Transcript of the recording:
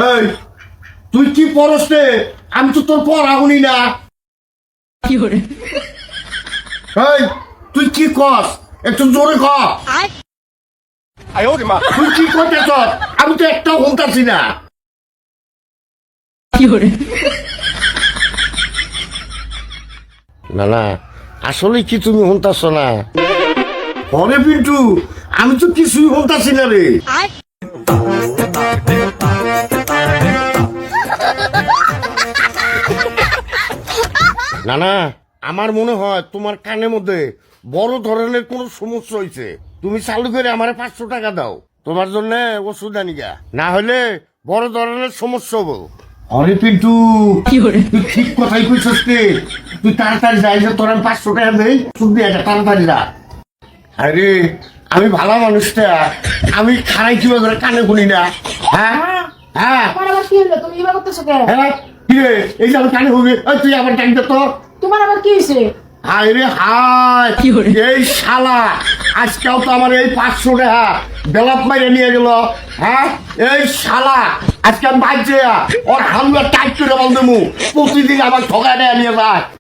এই তুই কি পড়স রে? আমি তো তোর পড়া শুনি না। এই তুই কি কস? একটু জোরে ক। তুই কি করতেছ? আমি তো একটাও শুনতাছি না। না না, আসলে কি তুমি শুনতাছ না? হরে পিন্টু, আমি তো কিছুই শুনতাছি না রে। না না, আমার মনে হয় তোমার কানের মধ্যে বড় ধরনের কোন সমস্যা হয়েছে। তুমি চালু করে আমারে 500 টাকা দাও, তোমার জন্য ওষুধ আনি গা, না হলে বড় ধরনের সমস্যা হবো। আরে পিন্টু, তুই ঠিক কথাই কইছিস রে। তুই তাড়াতাড়ি যাই, যে তোর আমি 500 টাকা দেই, ওষুধ দিয়ে এটা তাড়াতাড়ি যা। আরে আমি ভালো মানুষটা, আমি খারাই কিভাবে করে কানে শুনি না? হ্যাঁ হ্যাঁ তোমার আবার কি হলো? তুমি এবার করতেছো কেন? হ্যাঁ, কি রে? এই যে আমি কানে শুনি, তুই আবার ডাক দে তো। তোমার আবার কি হয়েছে? হায় রে হায়, এই শালা আজকেও তো আমার এই 500 টাকা বেলাপ মাইরে নিয়ে গেল। হ্যাঁ, এই শালা আজকে আমি বাজছে ওর হালুয়া টাইট করে বল দেবো, প্রতিদিন আমার ঠকায় নিয়ে যায়।